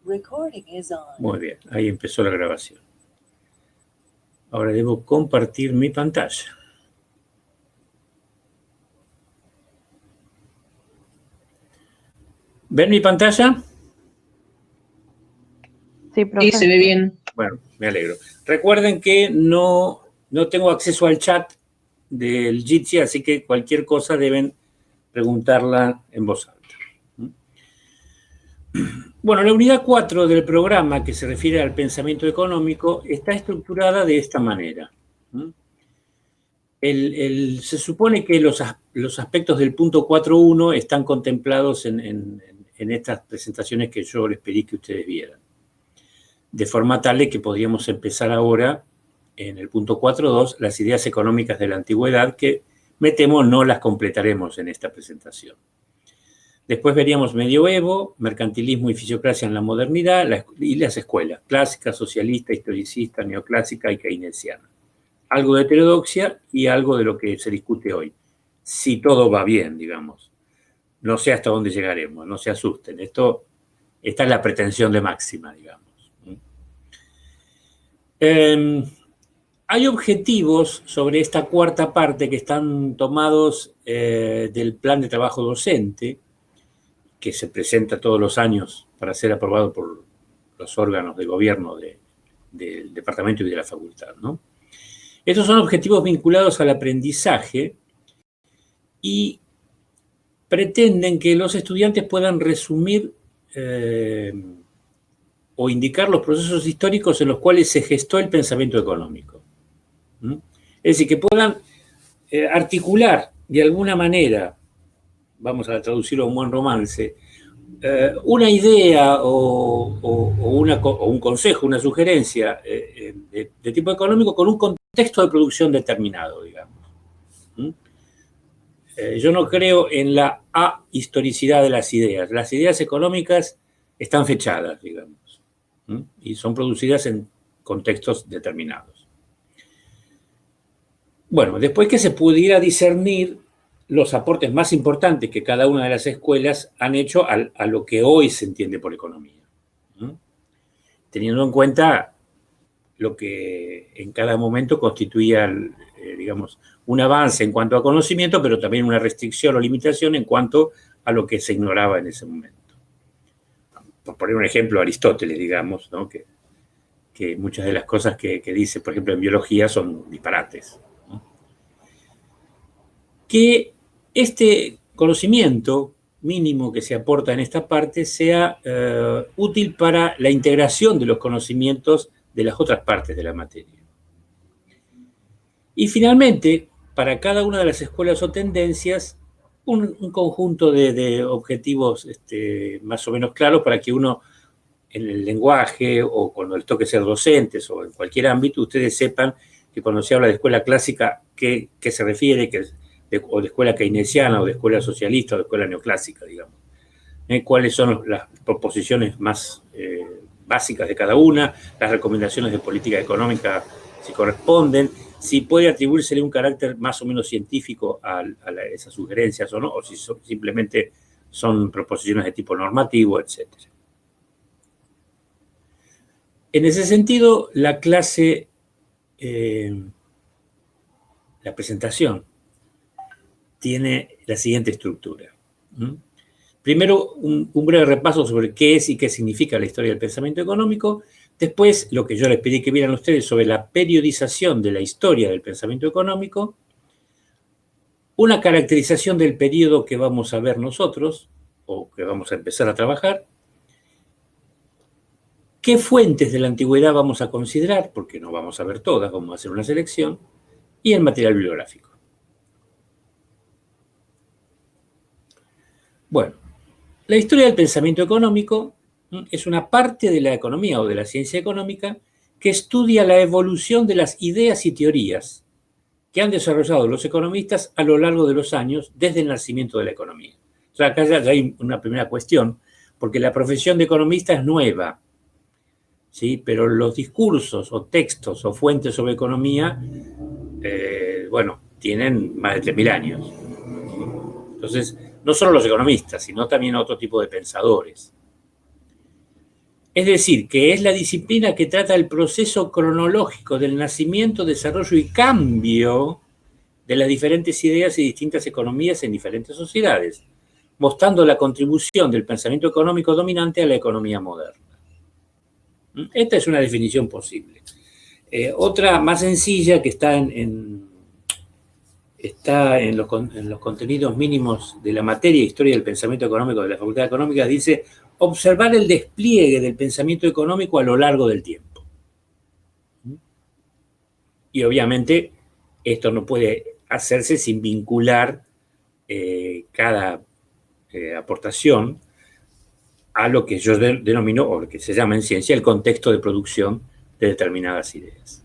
Muy bien, ahí empezó la grabación. Ahora debo compartir mi pantalla. ¿Ven mi pantalla? Sí, profe. Sí, se ve bien. Bueno, me alegro. Recuerden que no tengo acceso al chat del Jitsi, así que cualquier cosa deben preguntarla en voz alta. Bueno, la unidad 4 del programa, que se refiere al pensamiento económico, está estructurada de esta manera. Se supone que los aspectos del punto 4.1 están contemplados en estas presentaciones que yo les pedí que ustedes vieran. De forma tal de que podríamos empezar ahora, en el punto 4.2, las ideas económicas de la antigüedad, que me temo no las completaremos en esta presentación. Después veríamos medioevo, mercantilismo y fisiocracia en la modernidad y las escuelas, clásica, socialista, historicista, neoclásica y keynesiana. Algo de heterodoxia y algo de lo que se discute hoy. Si todo va bien, digamos. No sé hasta dónde llegaremos, no se asusten. Esta es la pretensión de máxima, digamos. Hay objetivos sobre esta cuarta parte que están tomados del plan de trabajo docente, que se presenta todos los años para ser aprobado por los órganos de gobierno del departamento y de la facultad, ¿no? Estos son objetivos vinculados al aprendizaje y pretenden que los estudiantes puedan resumir o indicar los procesos históricos en los cuales se gestó el pensamiento económico. Es decir, que puedan articular de alguna manera, vamos a traducirlo a un buen romance, una idea o un consejo, una sugerencia de tipo económico con un contexto de producción determinado, digamos. Yo no creo en la ahistoricidad de las ideas. Las ideas económicas están fechadas, digamos, y son producidas en contextos determinados. Bueno, después que se pudiera discernir los aportes más importantes que cada una de las escuelas han hecho a lo que hoy se entiende por economía, teniendo en cuenta lo que en cada momento constituía, digamos, un avance en cuanto a conocimiento, pero también una restricción o limitación en cuanto a lo que se ignoraba en ese momento. Por poner un ejemplo, Aristóteles, digamos, ¿no? que muchas de las cosas que dice, por ejemplo, en biología son disparates, ¿no? Que este conocimiento mínimo que se aporta en esta parte sea útil para la integración de los conocimientos de las otras partes de la materia. Y finalmente, para cada una de las escuelas o tendencias, un conjunto de objetivos más o menos claros para que uno, en el lenguaje o cuando les toque ser docentes o en cualquier ámbito, ustedes sepan que cuando se habla de escuela clásica, ¿qué se refiere? O de escuela keynesiana, o de escuela socialista, o de escuela neoclásica, digamos. ¿Cuáles son las proposiciones más básicas de cada una? Las recomendaciones de política económica, si corresponden, si puede atribuírsele un carácter más o menos científico a esas sugerencias o no, o si simplemente son proposiciones de tipo normativo, etc. En ese sentido, la clase, la presentación, tiene la siguiente estructura. Primero, un breve repaso sobre qué es y qué significa la historia del pensamiento económico. Después, lo que yo les pedí que vieran ustedes sobre la periodización de la historia del pensamiento económico. Una caracterización del periodo que vamos a ver nosotros, o que vamos a empezar a trabajar. ¿Qué fuentes de la antigüedad vamos a considerar? Porque no vamos a ver todas, vamos a hacer una selección. Y el material bibliográfico. Bueno, la historia del pensamiento económico es una parte de la economía o de la ciencia económica que estudia la evolución de las ideas y teorías que han desarrollado los economistas a lo largo de los años desde el nacimiento de la economía. O sea, acá ya hay una primera cuestión, porque la profesión de economista es nueva, ¿sí? Pero los discursos o textos o fuentes sobre economía, bueno, tienen más de 3.000 años. Entonces, no solo los economistas, sino también otro tipo de pensadores. Es decir, que es la disciplina que trata el proceso cronológico del nacimiento, desarrollo y cambio de las diferentes ideas y distintas economías en diferentes sociedades, mostrando la contribución del pensamiento económico dominante a la economía moderna. Esta es una definición posible. Otra más sencilla que está en los contenidos mínimos de la materia Historia del Pensamiento Económico de la Facultad de Económicas, dice observar el despliegue del pensamiento económico a lo largo del tiempo. Y obviamente esto no puede hacerse sin vincular cada aportación a lo que yo denomino, o lo que se llama en ciencia, el contexto de producción de determinadas ideas.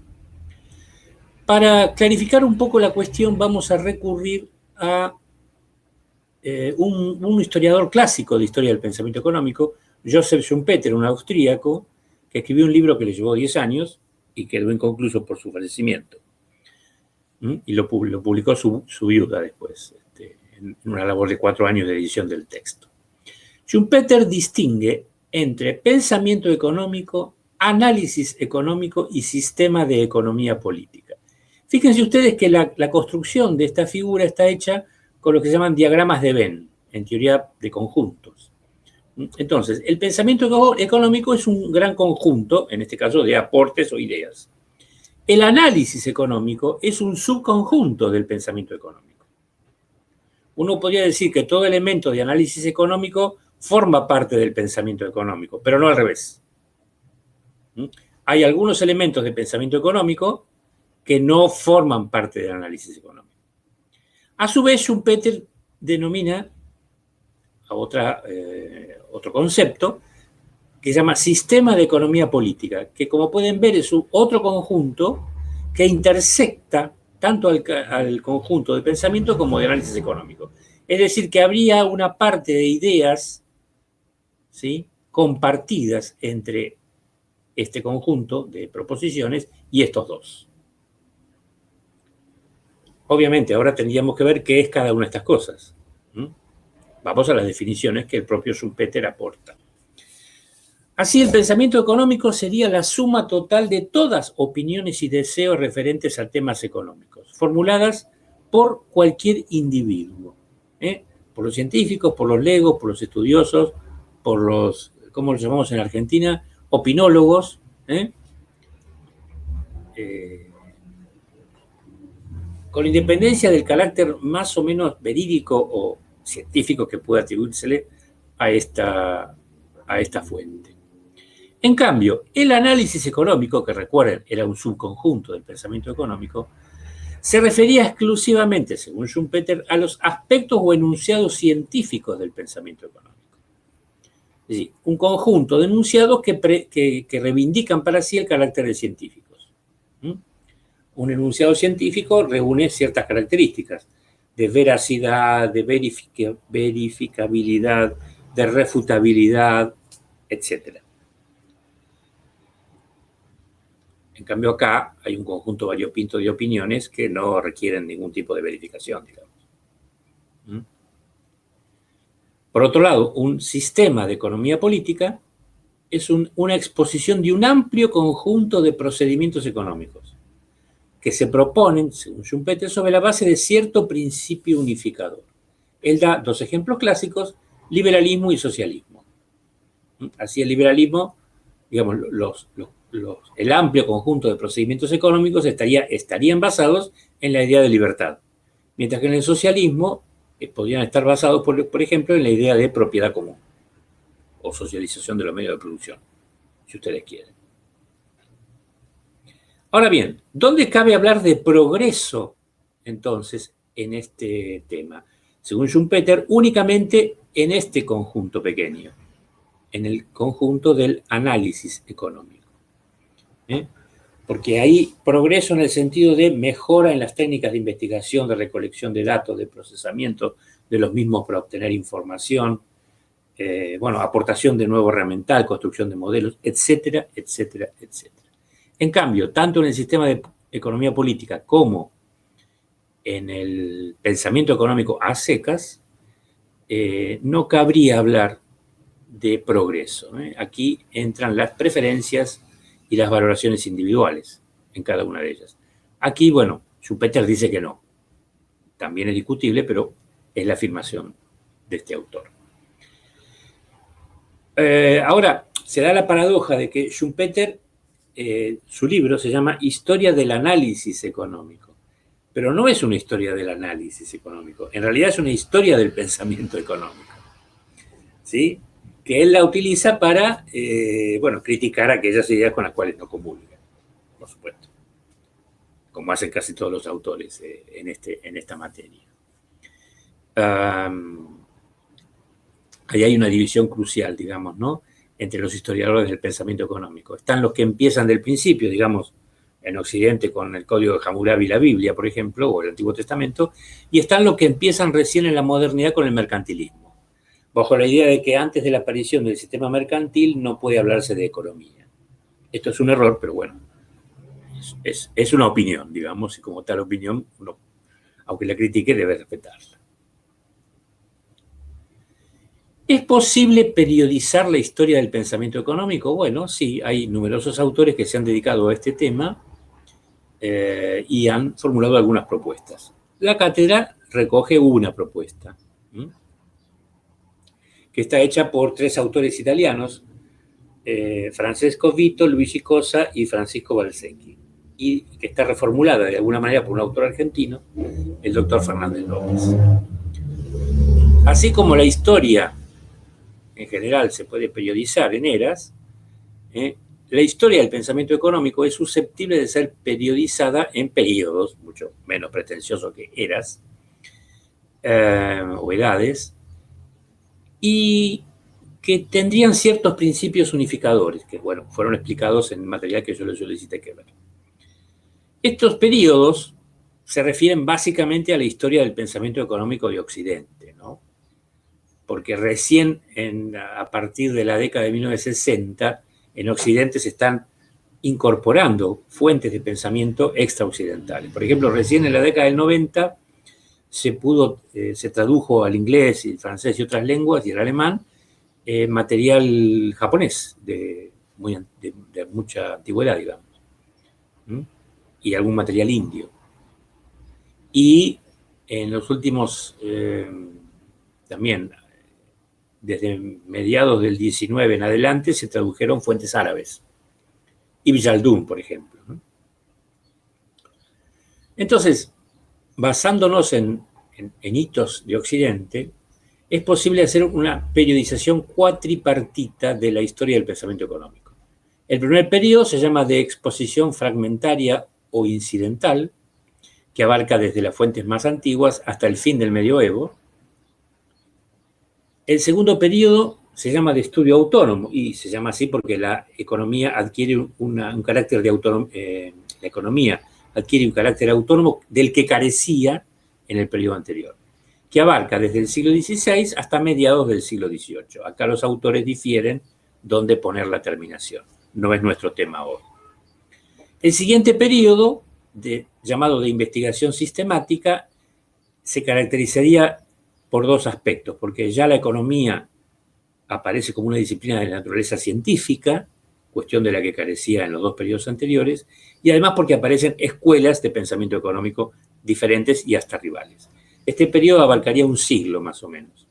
Para clarificar un poco la cuestión, vamos a recurrir a un historiador clásico de historia del pensamiento económico, Joseph Schumpeter, un austríaco, que escribió un libro que le llevó 10 años y quedó inconcluso por su fallecimiento. Y lo publicó su viuda después, en una labor de 4 años de edición del texto. Schumpeter distingue entre pensamiento económico, análisis económico y sistema de economía política. Fíjense ustedes que la construcción de esta figura está hecha con lo que se llaman diagramas de Venn, en teoría de conjuntos. Entonces, el pensamiento económico es un gran conjunto, en este caso, de aportes o ideas. El análisis económico es un subconjunto del pensamiento económico. Uno podría decir que todo elemento de análisis económico forma parte del pensamiento económico, pero no al revés. Hay algunos elementos de pensamiento económico que no forman parte del análisis económico. A su vez, Schumpeter denomina a otro concepto que se llama sistema de economía política, que como pueden ver es otro conjunto que intersecta tanto al conjunto de pensamiento como de análisis económico. Es decir, que habría una parte de ideas, ¿sí?, compartidas entre este conjunto de proposiciones y estos dos. Obviamente, ahora tendríamos que ver qué es cada una de estas cosas. Vamos a las definiciones que el propio Schumpeter aporta. Así, el pensamiento económico sería la suma total de todas opiniones y deseos referentes a temas económicos, formuladas por cualquier individuo, por los científicos, por los legos, por los estudiosos, por los, ¿cómo los llamamos en Argentina?, opinólogos, con independencia del carácter más o menos verídico o científico que pueda atribuírsele a esta fuente. En cambio, el análisis económico, que recuerden era un subconjunto del pensamiento económico, se refería exclusivamente, según Schumpeter, a los aspectos o enunciados científicos del pensamiento económico. Es decir, un conjunto de enunciados que reivindican para sí el carácter de científicos. Un enunciado científico reúne ciertas características de veracidad, de verificabilidad, de refutabilidad, etc. En cambio, acá hay un conjunto variopinto de opiniones que no requieren ningún tipo de verificación, digamos. Por otro lado, un sistema de economía política es una exposición de un amplio conjunto de procedimientos económicos que se proponen, según Schumpeter, sobre la base de cierto principio unificador. Él da 2 ejemplos clásicos, liberalismo y socialismo. Así el liberalismo, digamos, el amplio conjunto de procedimientos económicos estarían basados en la idea de libertad, mientras que en el socialismo podrían estar basados, por ejemplo, en la idea de propiedad común o socialización de los medios de producción, si ustedes quieren. Ahora bien, ¿dónde cabe hablar de progreso, entonces, en este tema? Según Schumpeter, únicamente en este conjunto pequeño, en el conjunto del análisis económico. Porque hay progreso en el sentido de mejora en las técnicas de investigación, de recolección de datos, de procesamiento de los mismos para obtener información, aportación de nuevo herramental, construcción de modelos, etcétera, etcétera, etcétera. En cambio, tanto en el sistema de economía política como en el pensamiento económico a secas, no cabría hablar de progreso. Aquí entran las preferencias y las valoraciones individuales en cada una de ellas. Aquí, bueno, Schumpeter dice que no. También es discutible, pero es la afirmación de este autor. Ahora, se da la paradoja de que Schumpeter, su libro se llama Historia del análisis económico, pero no es una historia del análisis económico, en realidad es una historia del pensamiento económico, ¿sí? Que él la utiliza para, bueno, criticar aquellas ideas con las cuales no comulga, por supuesto, como hacen casi todos los autores en esta materia. Ahí hay una división crucial, digamos, ¿no?, entre los historiadores del pensamiento económico. Están los que empiezan del principio, digamos, en Occidente con el Código de Hammurabi y la Biblia, por ejemplo, o el Antiguo Testamento, y están los que empiezan recién en la modernidad con el mercantilismo, bajo la idea de que antes de la aparición del sistema mercantil no puede hablarse de economía. Esto es un error, pero bueno, es una opinión, digamos, y como tal opinión, uno, aunque la critique, debe respetarla. ¿Es posible periodizar la historia del pensamiento económico? Bueno, sí, hay numerosos autores que se han dedicado a este tema y han formulado algunas propuestas. La cátedra recoge una propuesta, que está hecha por 3 autores italianos, Francesco Vito, Luigi Cosa y Francisco Balsecchi, y que está reformulada de alguna manera por un autor argentino, el doctor Fernández López. Así como la historia en general se puede periodizar en eras, la historia del pensamiento económico es susceptible de ser periodizada en periodos, mucho menos pretenciosos que eras o edades, y que tendrían ciertos principios unificadores, que bueno, fueron explicados en el material que yo les solicité que ver. Estos periodos se refieren básicamente a la historia del pensamiento económico de Occidente, ¿no? Porque recién a partir de la década de 1960, en Occidente se están incorporando fuentes de pensamiento extraoccidentales. Por ejemplo, recién en la década del 90 se tradujo al inglés y el francés y otras lenguas y al alemán material japonés de mucha antigüedad, digamos, y algún material indio. Y en los últimos, también, desde mediados del 19 en adelante, se tradujeron fuentes árabes. Ibn Khaldun, por ejemplo. Entonces, basándonos en hitos de Occidente, es posible hacer una periodización cuatripartita de la historia del pensamiento económico. El primer periodo se llama de exposición fragmentaria o incidental, que abarca desde las fuentes más antiguas hasta el fin del medioevo. El segundo periodo se llama de estudio autónomo, y se llama así porque la economía adquiere un carácter de autonomía, la economía adquiere un carácter autónomo del que carecía en el periodo anterior, que abarca desde el siglo XVI hasta mediados del siglo XVIII. Acá los autores difieren dónde poner la terminación. No es nuestro tema hoy. El siguiente periodo, llamado de investigación sistemática, se caracterizaría por 2 aspectos, porque ya la economía aparece como una disciplina de la naturaleza científica, cuestión de la que carecía en los 2 periodos anteriores, y además porque aparecen escuelas de pensamiento económico diferentes y hasta rivales. Este periodo abarcaría un siglo más o menos,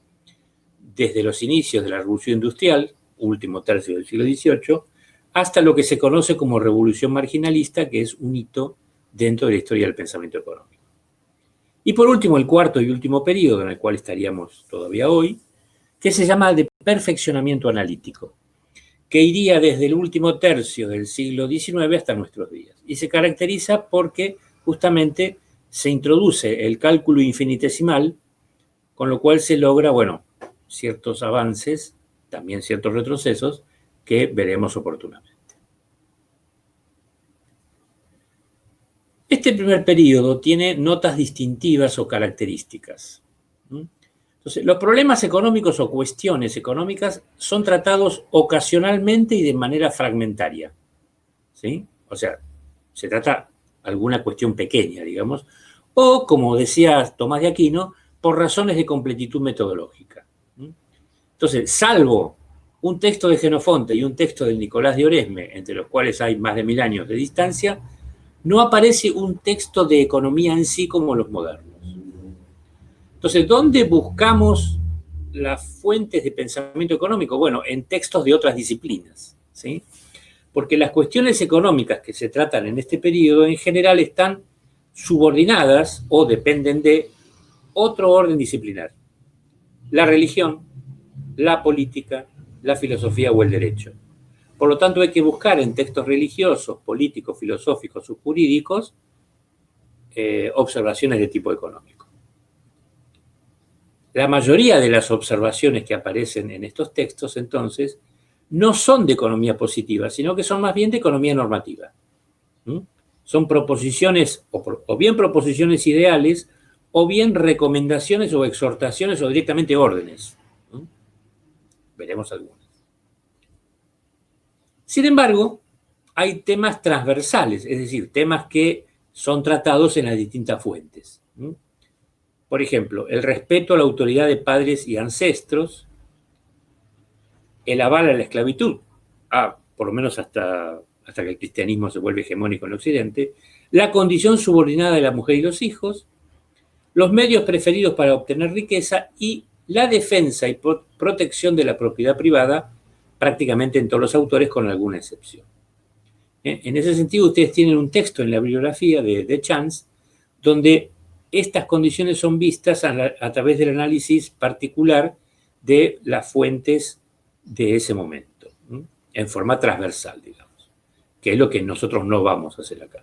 desde los inicios de la Revolución Industrial, último tercio del siglo XVIII, hasta lo que se conoce como Revolución Marginalista, que es un hito dentro de la historia del pensamiento económico. Y por último, el cuarto y último periodo, en el cual estaríamos todavía hoy, que se llama de perfeccionamiento analítico, que iría desde el último tercio del siglo XIX hasta nuestros días. Y se caracteriza porque justamente se introduce el cálculo infinitesimal, con lo cual se logra, bueno, ciertos avances, también ciertos retrocesos, que veremos oportunamente. Este primer periodo tiene notas distintivas o características. Entonces, los problemas económicos o cuestiones económicas son tratados ocasionalmente y de manera fragmentaria, ¿sí? O sea, se trata alguna cuestión pequeña, digamos, o, como decía Tomás de Aquino, por razones de completitud metodológica. Entonces, salvo un texto de Jenofonte y un texto del Nicolás de Oresme, entre los cuales hay más de 1000 años de distancia, no aparece un texto de economía en sí como los modernos. Entonces, ¿dónde buscamos las fuentes de pensamiento económico? Bueno, en textos de otras disciplinas, ¿sí? Porque las cuestiones económicas que se tratan en este periodo en general están subordinadas o dependen de otro orden disciplinar: la religión, la política, la filosofía o el derecho. Por lo tanto, hay que buscar en textos religiosos, políticos, filosóficos o jurídicos observaciones de tipo económico. La mayoría de las observaciones que aparecen en estos textos, entonces, no son de economía positiva, sino que son más bien de economía normativa. Son proposiciones, o bien proposiciones ideales, o bien recomendaciones o exhortaciones o directamente órdenes. Veremos algunas. Sin embargo, hay temas transversales, es decir, temas que son tratados en las distintas fuentes. Por ejemplo, el respeto a la autoridad de padres y ancestros, el aval a la esclavitud, por lo menos hasta que el cristianismo se vuelve hegemónico en Occidente, la condición subordinada de la mujer y los hijos, los medios preferidos para obtener riqueza y la defensa y protección de la propiedad privada, prácticamente en todos los autores, con alguna excepción. En ese sentido, ustedes tienen un texto en la bibliografía de Chance, donde estas condiciones son vistas a través del análisis particular de las fuentes de ese momento, en forma transversal, digamos, que es lo que nosotros no vamos a hacer acá.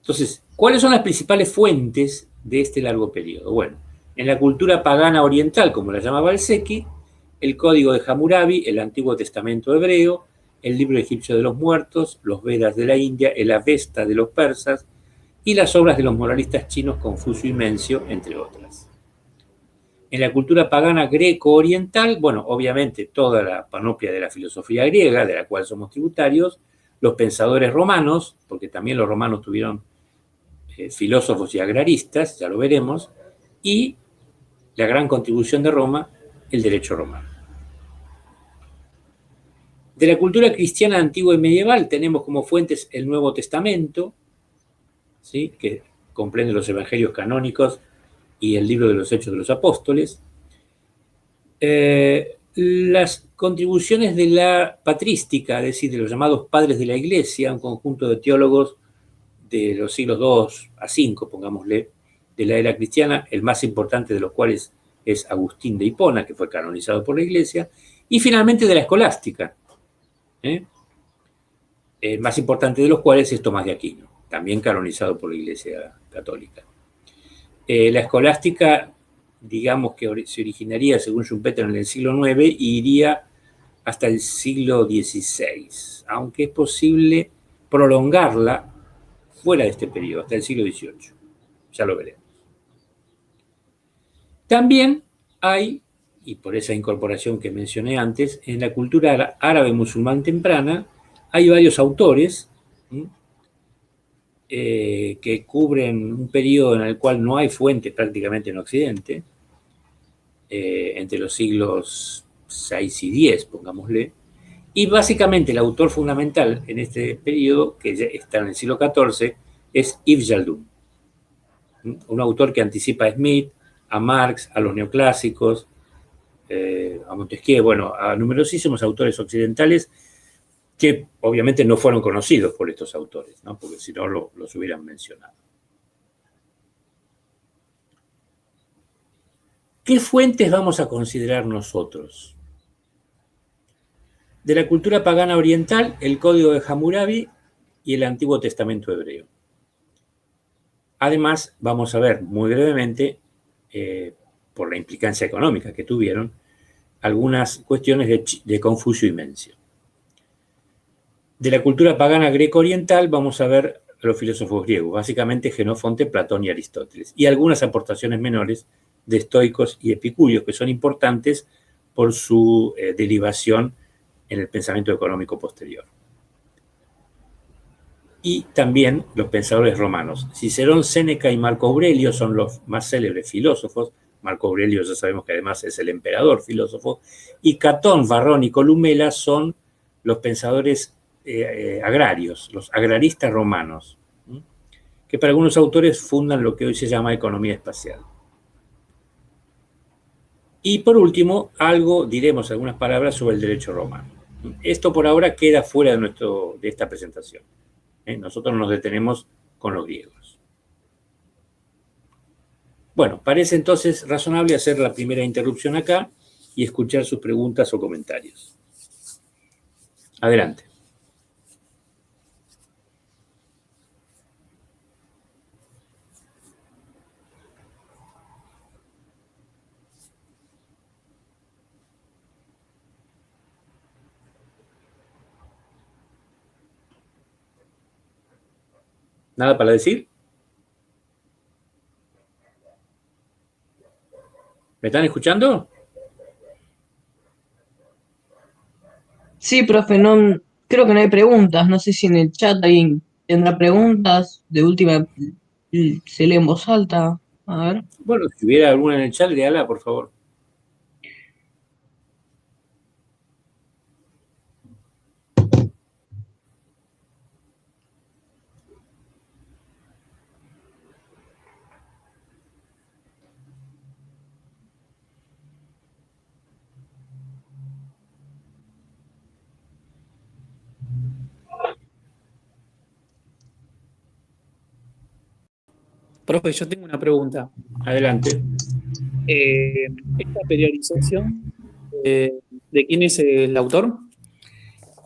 Entonces, ¿cuáles son las principales fuentes de este largo periodo? Bueno, en la cultura pagana oriental, como la llamaba Valsecchi, el Código de Hammurabi, el Antiguo Testamento hebreo, el Libro Egipcio de los Muertos, los Vedas de la India, el Avesta de los persas y las obras de los moralistas chinos Confucio y Mencio, entre otras. En la cultura pagana greco-oriental, bueno, obviamente toda la panoplia de la filosofía griega, de la cual somos tributarios, los pensadores romanos, porque también los romanos tuvieron filósofos y agraristas, ya lo veremos, y la gran contribución de Roma, el derecho romano. De la cultura cristiana antigua y medieval tenemos como fuentes el Nuevo Testamento, ¿sí?, que comprende los evangelios canónicos y el libro de los Hechos de los Apóstoles. Las contribuciones de la patrística, es decir, de los llamados padres de la Iglesia, un conjunto de teólogos de los siglos II a V, pongámosle, de la era cristiana, el más importante de los cuales es Agustín de Hipona, que fue canonizado por la Iglesia, y finalmente de la escolástica, el más importante de los cuales es Tomás de Aquino, también canonizado por la Iglesia Católica. La escolástica, digamos que se originaría, según Schumpeter, en el siglo IX y iría hasta el siglo XVI, aunque es posible prolongarla fuera de este periodo, hasta el siglo XVIII. Ya lo veremos. También hay, y por esa incorporación que mencioné antes, en la cultura árabe musulmán temprana, hay varios autores que cubren un periodo en el cual no hay fuentes prácticamente en Occidente, entre los siglos VI y X, pongámosle, y básicamente el autor fundamental en este periodo, que ya está en el siglo XIV, es Ibn Khaldun, un autor que anticipa a Smith, a Marx, a los neoclásicos, a Montesquieu, bueno, a numerosísimos autores occidentales que obviamente no fueron conocidos por estos autores, ¿no?, porque si no los hubieran mencionado. ¿Qué fuentes vamos a considerar nosotros? De la cultura pagana oriental, el Código de Hammurabi y el Antiguo Testamento hebreo. Además, vamos a ver muy brevemente, por la implicancia económica que tuvieron, algunas cuestiones de Confucio y Mencio. De la cultura pagana greco-oriental vamos a ver a los filósofos griegos, básicamente Jenofonte, Platón y Aristóteles, y algunas aportaciones menores de estoicos y epicúreos, que son importantes por su derivación en el pensamiento económico posterior. Y también los pensadores romanos. Cicerón, Séneca y Marco Aurelio son los más célebres filósofos, Marco Aurelio ya sabemos que además es el emperador filósofo, y Catón, Varrón y Columela son los pensadores agrarios, los agraristas romanos, que para algunos autores fundan lo que hoy se llama economía espacial. Y por último, diremos algunas palabras sobre el derecho romano. Esto por ahora queda fuera de esta presentación. Nosotros nos detenemos con los griegos. Bueno, parece entonces razonable hacer la primera interrupción acá y escuchar sus preguntas o comentarios. Adelante. ¿Nada para decir? ¿Me están escuchando? Sí, profe, no, creo que no hay preguntas. No sé si en el chat alguien tendrá preguntas. De última, se lee en voz alta. A ver. Bueno, si hubiera alguna en el chat, léala, por favor. Profe, yo tengo una pregunta. Adelante. ¿Esta periodización de quién es el autor?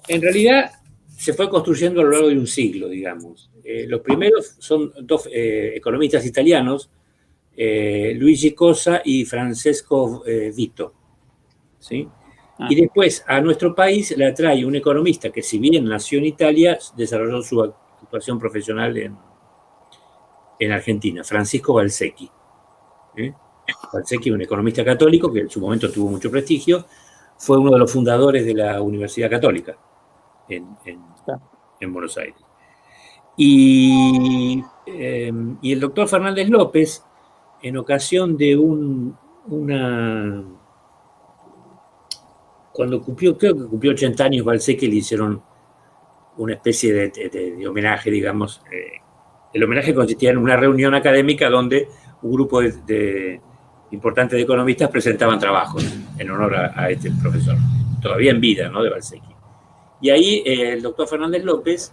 En realidad se fue construyendo a lo largo de un siglo, digamos. Los primeros son dos economistas italianos, Luigi Cosa y Francesco Vito. ¿Sí? Y después a nuestro país la trae un economista que, si bien nació en Italia, desarrolló su actuación profesional en Argentina, Francisco Balsecchi. Balsecchi, un economista católico que en su momento tuvo mucho prestigio, fue uno de los fundadores de la Universidad Católica en Buenos Aires. Y el doctor Fernández López, en ocasión de cuando creo que cumplió 80 años Balsecchi, le hicieron una especie de homenaje, digamos. El homenaje consistía en una reunión académica donde un grupo importante de economistas presentaban trabajos en honor a este profesor, todavía en vida, ¿no?, de Balsecchi. Y ahí el doctor Fernández López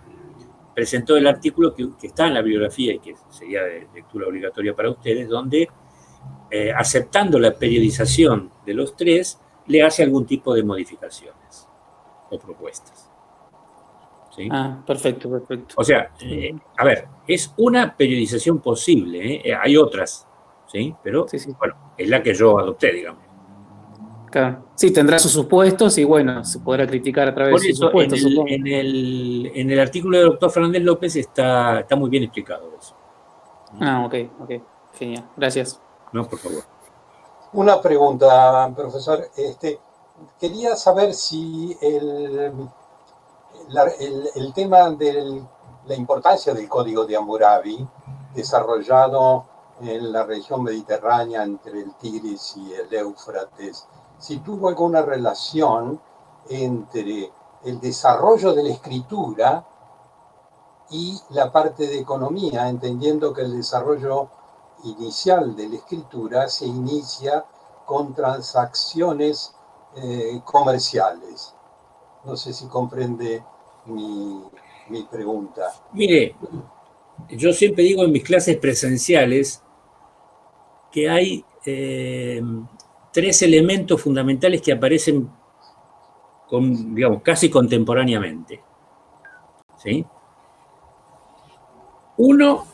presentó el artículo que está en la bibliografía y que sería de lectura obligatoria para ustedes, donde, aceptando la periodización de los tres, le hace algún tipo de modificaciones o propuestas. ¿Sí? Perfecto, perfecto. O sea, a ver, es una periodización posible, hay otras, ¿sí? Pero, sí. Bueno, es la que yo adopté, digamos. Claro. Sí, tendrá sus supuestos y, bueno, se podrá criticar a través de sus supuestos, supongo. En el artículo del doctor Fernández López está muy bien explicado eso. Ok. Genial. Gracias. No, por favor. Una pregunta, profesor. Quería saber si el tema de la importancia del Código de Hammurabi, desarrollado en la región mediterránea entre el Tigris y el Éufrates, si tuvo alguna relación entre el desarrollo de la escritura y la parte de economía, entendiendo que el desarrollo inicial de la escritura se inicia con transacciones comerciales. No sé si comprende mi pregunta. Mire, yo siempre digo en mis clases presenciales que hay 3 elementos fundamentales que aparecen digamos, casi contemporáneamente. ¿Sí? Uno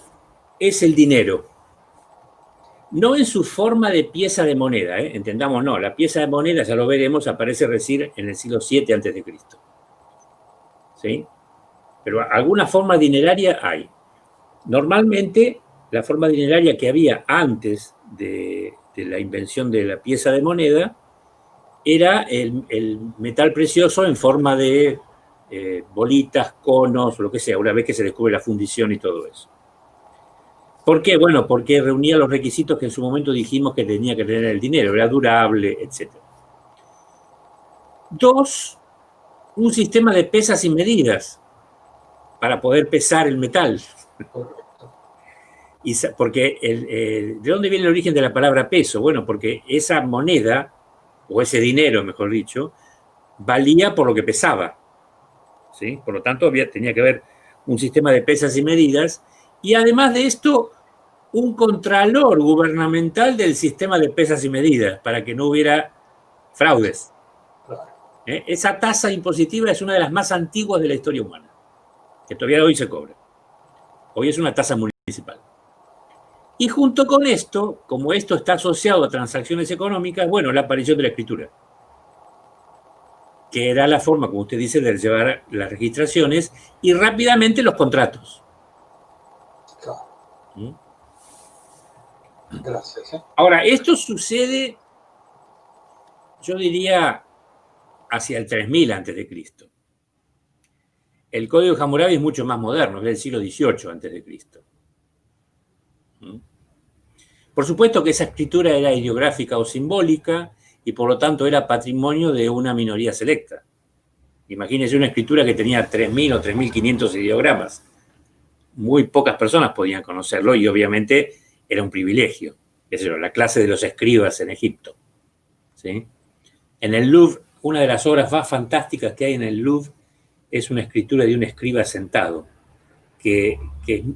es el dinero. No en su forma de pieza de moneda, entendamos, no. La pieza de moneda, ya lo veremos, aparece recién en el siglo VII a.C. ¿Sí? Pero alguna forma dineraria hay. Normalmente, la forma dineraria que había antes de la invención de la pieza de moneda era el metal precioso en forma de bolitas, conos, lo que sea, una vez que se descubre la fundición y todo eso. ¿Por qué? Bueno, porque reunía los requisitos que en su momento dijimos que tenía que tener el dinero, era durable, etc. 2, un sistema de pesas y medidas para poder pesar el metal. Y porque ¿de dónde viene el origen de la palabra peso? Bueno, porque esa moneda, o ese dinero, mejor dicho, valía por lo que pesaba, ¿sí? Por lo tanto, tenía que haber un sistema de pesas y medidas, y además de esto, un contralor gubernamental del sistema de pesas y medidas, para que no hubiera fraudes. Esa tasa impositiva es una de las más antiguas de la historia humana, que todavía hoy se cobra. Hoy es una tasa municipal. Y junto con esto, como esto está asociado a transacciones económicas, bueno, la aparición de la escritura, que era la forma, como usted dice, de llevar las registraciones y rápidamente los contratos. ¿Mm? Gracias. Ahora, esto sucede, yo diría, hacia el 3000 a.C. El Código de Hammurabi es mucho más moderno, es del siglo XVIII a.C. Por supuesto que esa escritura era ideográfica o simbólica y por lo tanto era patrimonio de una minoría selecta. Imagínense una escritura que tenía 3.000 o 3.500 ideogramas. Muy pocas personas podían conocerlo y obviamente era un privilegio. Es decir, la clase de los escribas en Egipto. ¿Sí? En el Louvre, una de las obras más fantásticas que hay en el Louvre es una escritura de un escriba sentado, que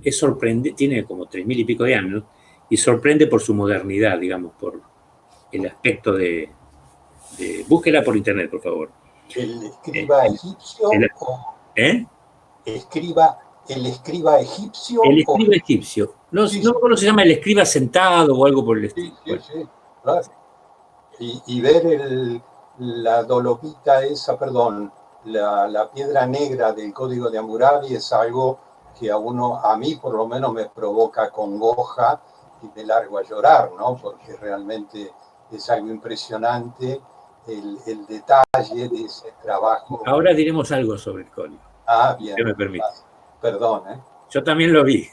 es sorprendente, tiene como 3.000 y pico de años, y sorprende por su modernidad, digamos, por el aspecto de búsquela por internet, por favor. ¿El escriba egipcio? ¿Eh? ¿El escriba egipcio? El escriba egipcio. No, sí, no recuerdo si se llama el escriba sentado o algo por el estilo. Sí, claro. Y ver la dolomita esa, perdón, la piedra negra del Código de Hammurabi es algo que a mí por lo menos me provoca congoja y me largo a llorar, ¿no? Porque realmente es algo impresionante el detalle de ese trabajo. Ahora diremos algo sobre el código. Bien. Si me permite. Perdón, Yo también lo vi.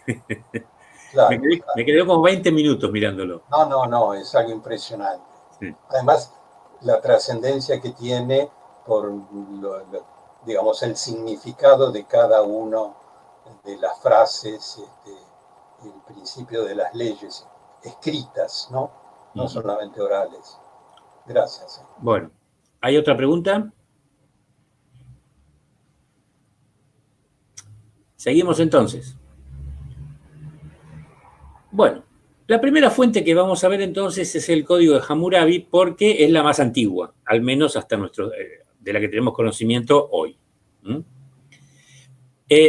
Claro, me quedé como 20 minutos mirándolo. No, es algo impresionante. Sí. Además, la trascendencia que tiene por, digamos, el significado de cada uno de las frases, el principio de las leyes escritas, ¿no? No solamente orales. Gracias. Bueno, ¿hay otra pregunta? Seguimos entonces. Bueno, la primera fuente que vamos a ver entonces es el Código de Hammurabi porque es la más antigua, al menos hasta de la que tenemos conocimiento hoy.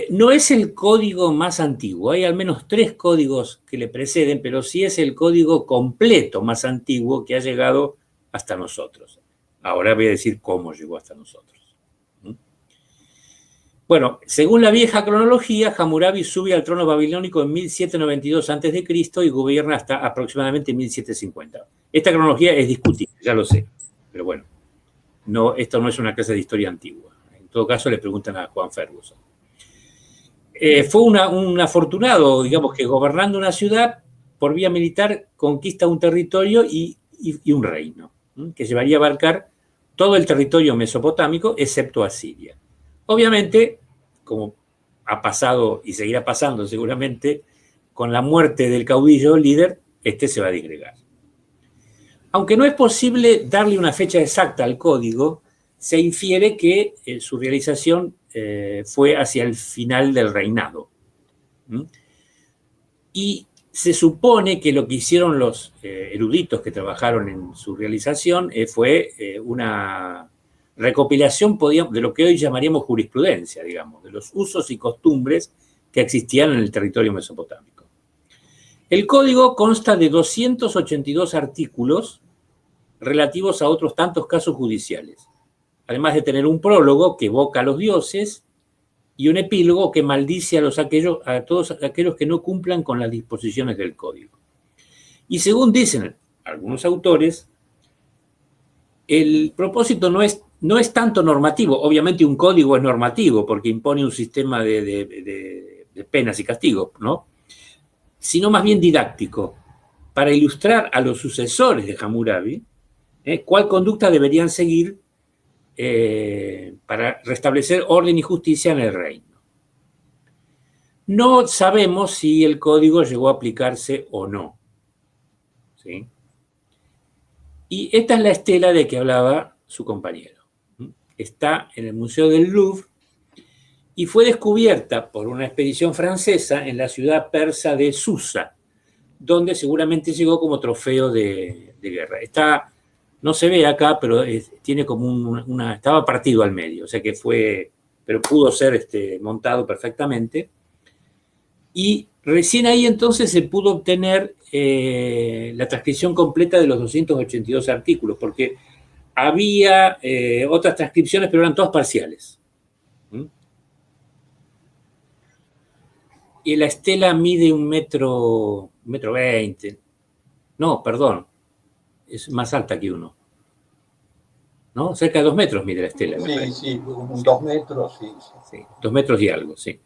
No es el código más antiguo, hay al menos 3 códigos que le preceden, pero sí es el código completo más antiguo que ha llegado hasta nosotros. Ahora voy a decir cómo llegó hasta nosotros. Bueno, según la vieja cronología, Hammurabi sube al trono babilónico en 1792 a.C. y gobierna hasta aproximadamente 1750. Esta cronología es discutible, ya lo sé, pero bueno, esto no es una clase de historia antigua. En todo caso, le preguntan a Juan Ferguson. Fue un afortunado, digamos, que gobernando una ciudad por vía militar conquista un territorio y un reino, que llevaría a abarcar todo el territorio mesopotámico, excepto Asiria. Obviamente, como ha pasado y seguirá pasando seguramente, con la muerte del caudillo líder, se va a disgregar. Aunque no es posible darle una fecha exacta al código, se infiere que su realización fue hacia el final del reinado. Y se supone que lo que hicieron los eruditos que trabajaron en su realización fue una recopilación de lo que hoy llamaríamos jurisprudencia, digamos, de los usos y costumbres que existían en el territorio mesopotámico. El código consta de 282 artículos relativos a otros tantos casos judiciales, además de tener un prólogo que evoca a los dioses y un epílogo que maldice a todos aquellos que no cumplan con las disposiciones del código. Y según dicen algunos autores, el propósito no es tanto normativo. Obviamente un código es normativo porque impone un sistema de penas y castigos, ¿no? sino más bien didáctico, para ilustrar a los sucesores de Hammurabi cuál conducta deberían seguir para restablecer orden y justicia en el reino. No sabemos si el código llegó a aplicarse o no. ¿Sí? Y esta es la estela de que hablaba su compañero. Está en el Museo del Louvre y fue descubierta por una expedición francesa en la ciudad persa de Susa, donde seguramente llegó como trofeo de guerra. No se ve acá, pero tiene como estaba partido al medio, o sea que pero pudo ser montado perfectamente. Y recién ahí entonces se pudo obtener la transcripción completa de los 282 artículos, porque había otras transcripciones, pero eran todas parciales. Y la estela mide 1,20 m. No, perdón, es más alta que uno. ¿No? Cerca de 2 metros mide la estela. Sí, 2 metros, sí. 2 metros y algo, sí.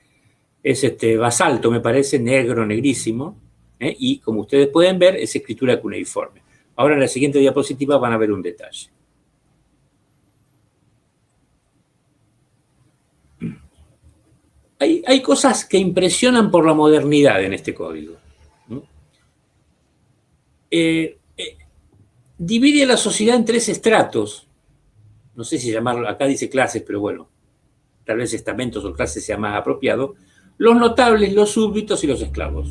Es basalto, me parece, negro, negrísimo, y como ustedes pueden ver, es escritura cuneiforme. Ahora en la siguiente diapositiva van a ver un detalle. Hay cosas que impresionan por la modernidad en este código. Divide a la sociedad en 3 estratos. No sé si llamarlo, acá dice clases, pero bueno, tal vez estamentos o clases sea más apropiado. Los notables, los súbditos y los esclavos.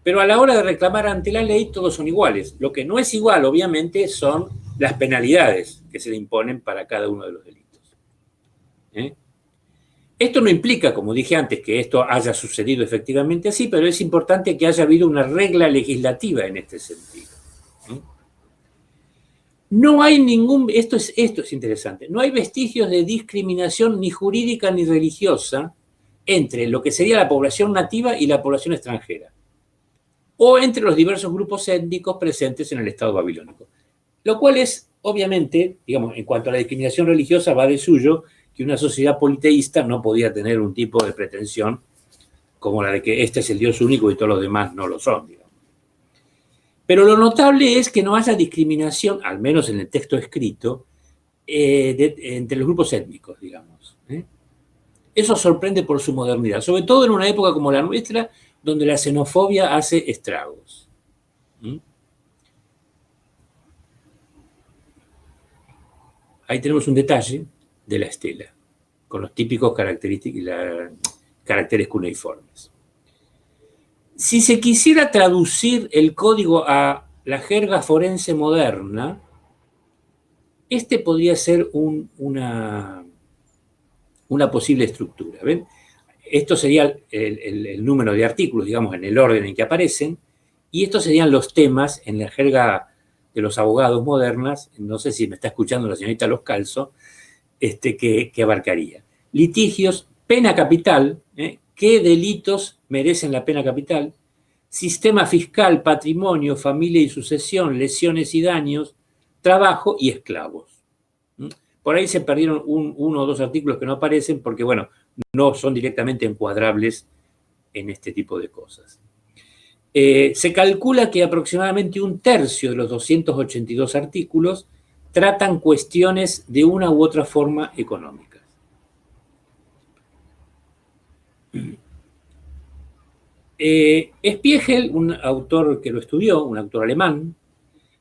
Pero a la hora de reclamar ante la ley, todos son iguales. Lo que no es igual, obviamente, son las penalidades que se le imponen para cada uno de los delitos. Esto no implica, como dije antes, que esto haya sucedido efectivamente así, pero es importante que haya habido una regla legislativa en este sentido. No hay esto es interesante, no hay vestigios de discriminación ni jurídica ni religiosa entre lo que sería la población nativa y la población extranjera, o entre los diversos grupos étnicos presentes en el Estado babilónico. Lo cual es, obviamente, digamos, en cuanto a la discriminación religiosa, va de suyo que una sociedad politeísta no podía tener un tipo de pretensión como la de que este es el Dios único y todos los demás no lo son, digamos. Pero lo notable es que no haya discriminación, al menos en el texto escrito, entre los grupos étnicos, digamos. Eso sorprende por su modernidad, sobre todo en una época como la nuestra, donde la xenofobia hace estragos. Ahí tenemos un detalle de la estela, con los típicos caracteres cuneiformes. Si se quisiera traducir el código a la jerga forense moderna, podría ser una posible estructura. ¿Ven? Esto sería el número de artículos, digamos, en el orden en que aparecen, y estos serían los temas en la jerga de los abogados modernas, no sé si me está escuchando la señorita Los Calzo, que abarcaría. Litigios, pena capital, ¿qué delitos merecen la pena capital? Sistema fiscal, patrimonio, familia y sucesión, lesiones y daños, trabajo y esclavos. Por ahí se perdieron uno o dos artículos que no aparecen porque, bueno, no son directamente encuadrables en este tipo de cosas. Se calcula que aproximadamente 1/3 de los 282 artículos tratan cuestiones de una u otra forma económicas. Spiegel, un autor que lo estudió, un autor alemán,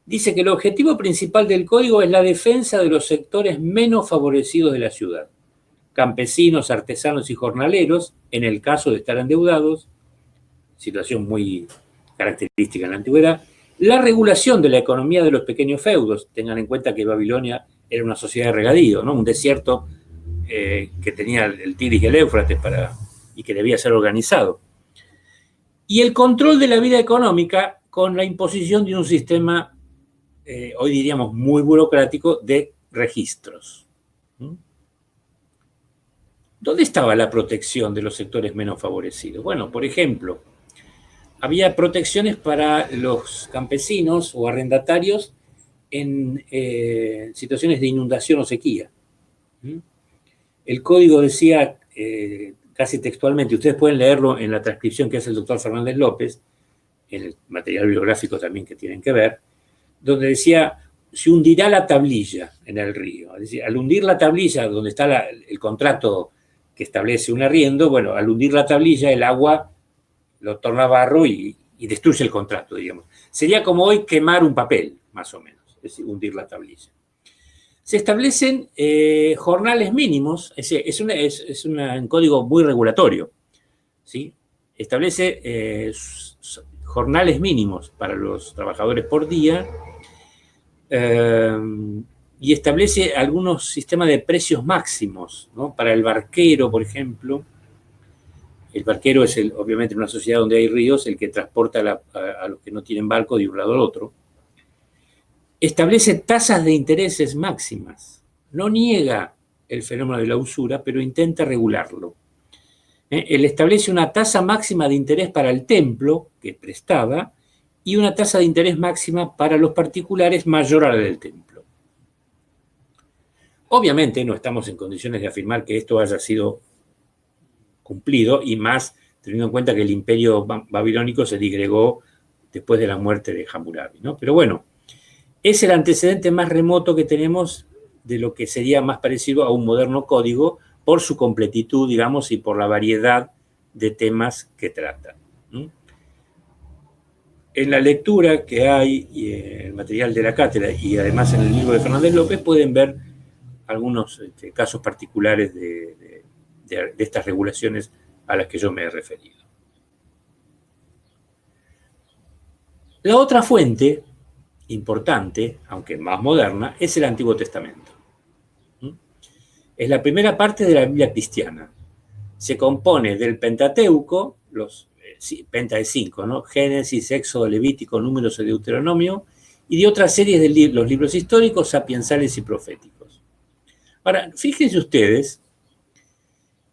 dice que el objetivo principal del código es la defensa de los sectores menos favorecidos de la ciudad, campesinos, artesanos y jornaleros, en el caso de estar endeudados, situación muy característica en la antigüedad, la regulación de la economía de los pequeños feudos. Tengan en cuenta que Babilonia era una sociedad de regadío, ¿no? Un desierto que tenía el Tigris y el Éufrates y que debía ser organizado. Y el control de la vida económica con la imposición de un sistema, hoy diríamos muy burocrático, de registros. ¿Dónde estaba la protección de los sectores menos favorecidos? Bueno, por ejemplo, había protecciones para los campesinos o arrendatarios en situaciones de inundación o sequía. El código decía, casi textualmente, ustedes pueden leerlo en la transcripción que hace el doctor Fernández López, en el material bibliográfico también que tienen que ver, donde decía, se hundirá la tablilla en el río. Es decir, al hundir la tablilla donde está el contrato que establece un arriendo, bueno, al hundir la tablilla el agua lo torna barro y destruye el contrato, digamos. Sería como hoy quemar un papel, más o menos, es decir, hundir la tablilla. Se establecen jornales mínimos, es un código muy regulatorio, ¿sí? Establece jornales mínimos para los trabajadores por día y establece algunos sistemas de precios máximos, ¿no? Para el barquero, por ejemplo. El barquero es, obviamente, en una sociedad donde hay ríos, el que transporta a los que no tienen barco de un lado al otro. Establece tasas de intereses máximas. No niega el fenómeno de la usura, pero intenta regularlo. Él establece una tasa máxima de interés para el templo, que prestaba, y una tasa de interés máxima para los particulares mayor a la del templo. Obviamente no estamos en condiciones de afirmar que esto haya sido cumplido, y más teniendo en cuenta que el imperio babilónico se disgregó después de la muerte de Hammurabi, ¿no? Pero bueno, es el antecedente más remoto que tenemos de lo que sería más parecido a un moderno código por su completitud, digamos, y por la variedad de temas que trata. En la lectura que hay, y en el material de la cátedra, y además en el libro de Fernández López, pueden ver algunos casos particulares de estas regulaciones a las que yo me he referido. La otra fuente importante, aunque más moderna, es el Antiguo Testamento. Es la primera parte de la Biblia cristiana. Se compone del Pentateuco, Penta de 5, ¿no? Génesis, Éxodo, Levítico, Números y Deuteronomio, y de otras series de los libros históricos, sapiensales y proféticos. Ahora, fíjense ustedes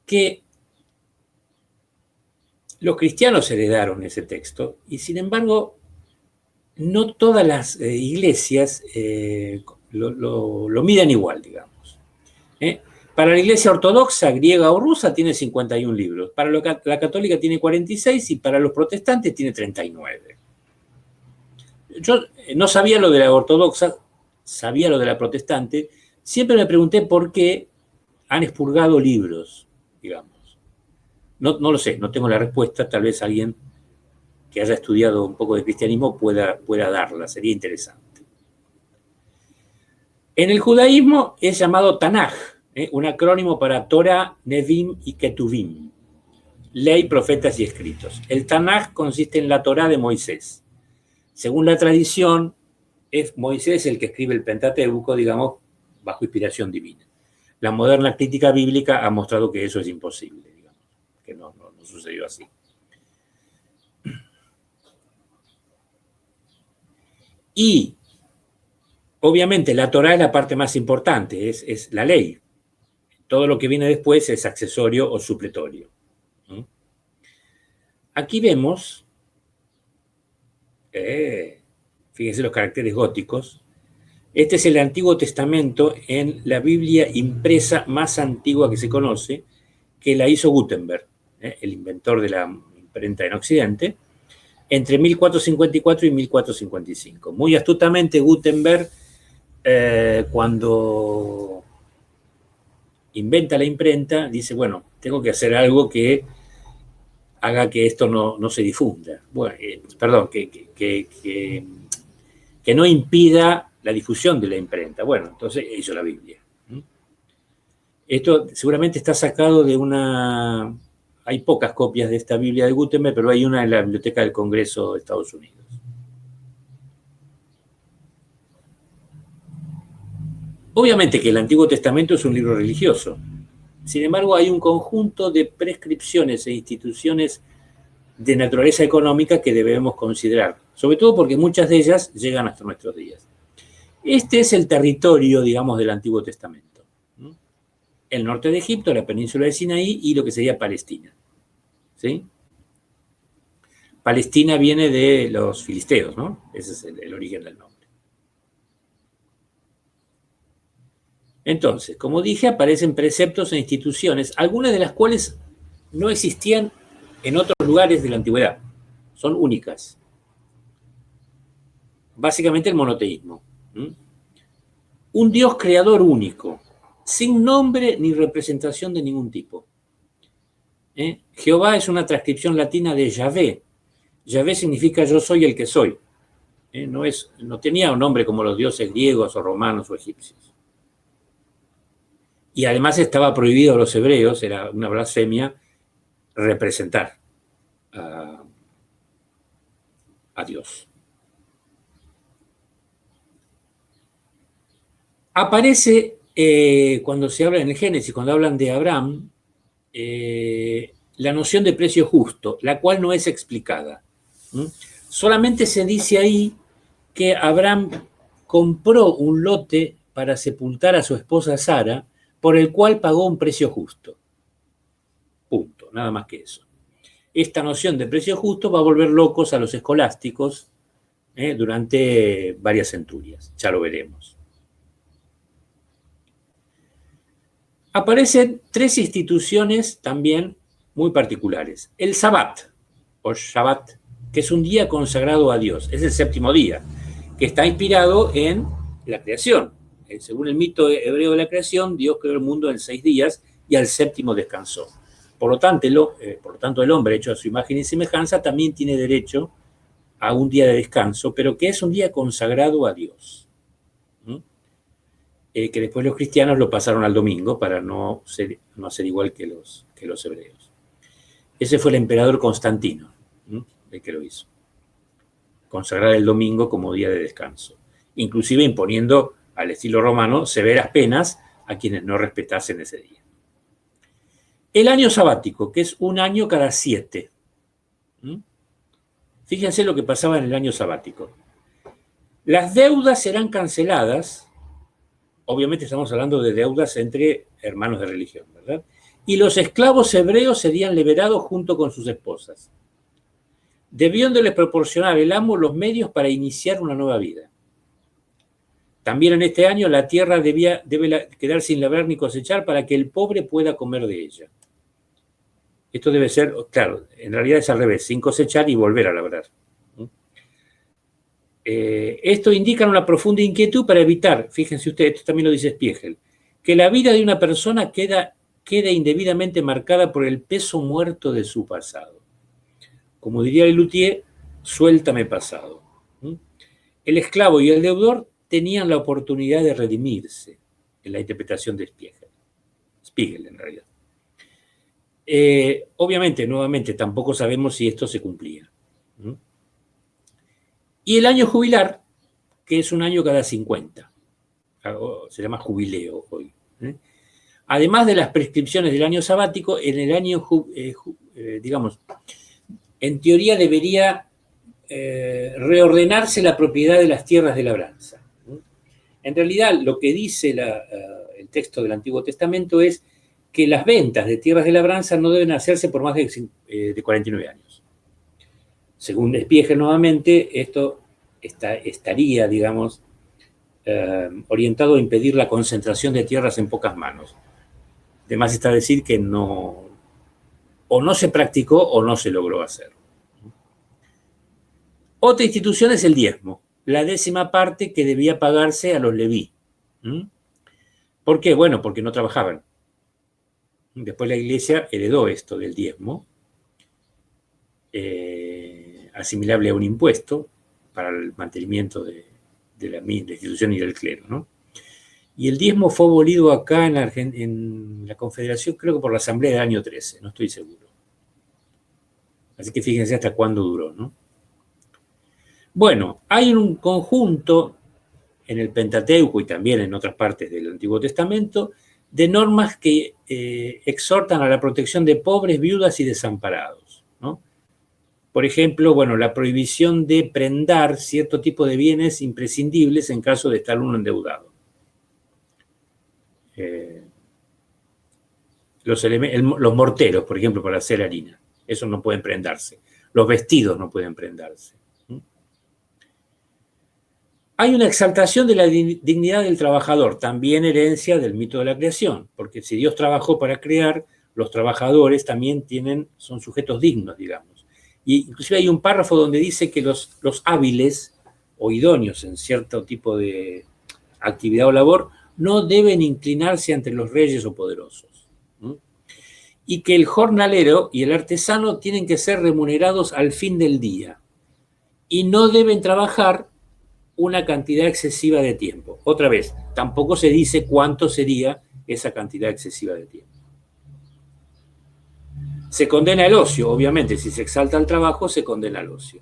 que los cristianos heredaron ese texto y, sin embargo, no todas las iglesias lo miran igual, digamos. Para la iglesia ortodoxa, griega o rusa, tiene 51 libros. Para la católica tiene 46 y para los protestantes tiene 39. Yo no sabía lo de la ortodoxa, sabía lo de la protestante. Siempre me pregunté por qué han expurgado libros, digamos. No lo sé, no tengo la respuesta. Tal vez alguien que haya estudiado un poco de cristianismo pueda darla, sería interesante. En el judaísmo es llamado Tanaj, un acrónimo para Torah, Nevim y Ketuvim, ley, profetas y escritos. El Tanaj consiste en la Torah de Moisés. Según la tradición, es Moisés el que escribe el Pentateuco, digamos, bajo inspiración divina. La moderna crítica bíblica ha mostrado que eso es imposible, digamos, que no sucedió así. Y, obviamente, la Torá es la parte más importante, es la ley. Todo lo que viene después es accesorio o supletorio. Aquí vemos, fíjense los caracteres góticos. Este es el Antiguo Testamento en la Biblia impresa más antigua que se conoce, que la hizo Gutenberg, el inventor de la imprenta en Occidente, entre 1454 y 1455. Muy astutamente Gutenberg, cuando inventa la imprenta, dice, bueno, tengo que hacer algo que haga que esto no se difunda. Bueno, perdón, que no impida la difusión de la imprenta. Bueno, entonces hizo la Biblia. Esto seguramente está sacado de una... Hay pocas copias de esta Biblia de Gutenberg, pero hay una en la Biblioteca del Congreso de Estados Unidos. Obviamente que el Antiguo Testamento es un libro religioso. Sin embargo, hay un conjunto de prescripciones e instituciones de naturaleza económica que debemos considerar, sobre todo porque muchas de ellas llegan hasta nuestros días. Este es el territorio, digamos, del Antiguo Testamento. El norte de Egipto, la península de Sinaí y lo que sería Palestina. ¿Sí? Palestina viene de los filisteos, ¿no? Ese es el origen del nombre. Entonces, como dije, aparecen preceptos e instituciones, algunas de las cuales no existían en otros lugares de la antigüedad. Son únicas. Básicamente el monoteísmo. Un Dios creador único, sin nombre ni representación de ningún tipo. Jehová es una transcripción latina de Yahvé. Yahvé significa yo soy el que soy. No tenía un nombre como los dioses griegos o romanos o egipcios. Y además estaba prohibido a los hebreos, era una blasfemia, representar a Dios. Aparece, cuando se habla en el Génesis, cuando hablan de Abraham, la noción de precio justo, la cual no es explicada. Solamente se dice ahí que Abraham compró un lote para sepultar a su esposa Sara, por el cual pagó un precio justo. Punto, nada más que eso. Esta noción de precio justo va a volver locos a los escolásticos durante varias centurias, ya lo veremos. Aparecen tres instituciones también muy particulares. El Sabbat, o Shabbat, que es un día consagrado a Dios, es el séptimo día, que está inspirado en la creación. Según el mito hebreo de la creación, Dios creó el mundo en 6 días y al séptimo descansó. Por lo tanto, el hombre, hecho a su imagen y semejanza, también tiene derecho a un día de descanso, pero que es un día consagrado a Dios. Que después los cristianos lo pasaron al domingo para no hacer igual que los hebreos. Ese fue el emperador Constantino, el que lo hizo. Consagrar el domingo como día de descanso. Inclusive imponiendo, al estilo romano, severas penas a quienes no respetasen ese día. El año sabático, que es un año cada 7. Fíjense lo que pasaba en el año sabático. Las deudas serán canceladas. Obviamente estamos hablando de deudas entre hermanos de religión, ¿verdad? Y los esclavos hebreos serían liberados junto con sus esposas, debiéndoles proporcionar el amo los medios para iniciar una nueva vida. También en este año la tierra debe quedar sin labrar ni cosechar para que el pobre pueda comer de ella. Esto debe ser, claro, en realidad es al revés, sin cosechar y volver a labrar. Esto indica una profunda inquietud para evitar, fíjense ustedes, esto también lo dice Spiegel, que la vida de una persona quede indebidamente marcada por el peso muerto de su pasado. Como diría Lelutier, suéltame pasado. El esclavo y el deudor tenían la oportunidad de redimirse en la interpretación de Spiegel en realidad. Obviamente, nuevamente, tampoco sabemos si esto se cumplía. Y el año jubilar, que es un año cada 50, se llama jubileo hoy. Además de las prescripciones del año sabático, en el año, digamos, en teoría debería reordenarse la propiedad de las tierras de labranza. En realidad, lo que dice el texto del Antiguo Testamento es que las ventas de tierras de labranza no deben hacerse por más de 49 años. Según Spiegel nuevamente, esto estaría, digamos, orientado a impedir la concentración de tierras en pocas manos. Además está decir que no se practicó o no se logró hacer. Otra institución es el diezmo, la 10ª parte que debía pagarse a los leví. ¿Por qué? Bueno, porque no trabajaban. Después la iglesia heredó esto del diezmo, asimilable a un impuesto para el mantenimiento de la institución y del clero, ¿no? Y el diezmo fue abolido acá en la Confederación, creo que por la Asamblea del año 13, no estoy seguro. Así que fíjense hasta cuándo duró, ¿no? Bueno, hay un conjunto en el Pentateuco y también en otras partes del Antiguo Testamento de normas que exhortan a la protección de pobres, viudas y desamparados, ¿no? Por ejemplo, bueno, la prohibición de prendar cierto tipo de bienes imprescindibles en caso de estar uno endeudado. Los morteros, por ejemplo, para hacer harina, esos no pueden prendarse. Los vestidos no pueden prendarse. Hay una exaltación de la dignidad del trabajador, también herencia del mito de la creación, porque si Dios trabajó para crear, los trabajadores también son sujetos dignos, digamos. Y inclusive hay un párrafo donde dice que los hábiles o idóneos en cierto tipo de actividad o labor no deben inclinarse ante los reyes o poderosos. Y que el jornalero y el artesano tienen que ser remunerados al fin del día y no deben trabajar una cantidad excesiva de tiempo. Otra vez, tampoco se dice cuánto sería esa cantidad excesiva de tiempo. Se condena el ocio, obviamente, si se exalta el trabajo, se condena el ocio.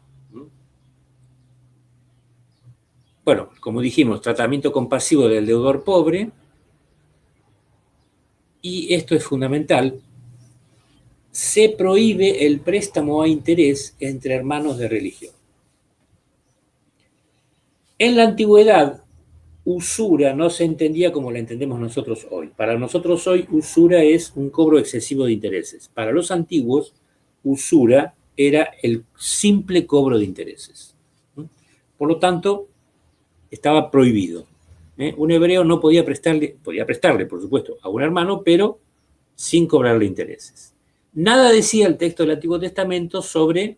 Bueno, como dijimos, tratamiento compasivo del deudor pobre, y esto es fundamental, se prohíbe el préstamo a interés entre hermanos de religión. En la antigüedad, usura no se entendía como la entendemos nosotros hoy. Para nosotros hoy, usura es un cobro excesivo de intereses. Para los antiguos, usura era el simple cobro de intereses. Por lo tanto, estaba prohibido. Un hebreo no podía prestarle, por supuesto, a un hermano, pero sin cobrarle intereses. Nada decía el texto del Antiguo Testamento sobre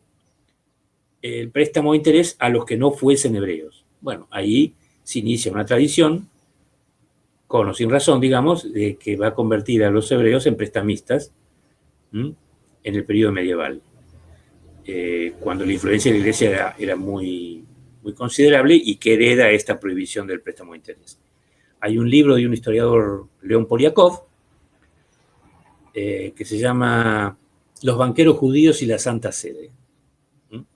el préstamo a interés a los que no fuesen hebreos. Bueno, ahí se inicia una tradición, con o sin razón, digamos, de que va a convertir a los hebreos en prestamistas en el periodo medieval, cuando la influencia de la Iglesia era muy, muy considerable y que hereda esta prohibición del préstamo a interés. Hay un libro de un historiador, León Poliakov, que se llama Los banqueros judíos y la Santa Sede,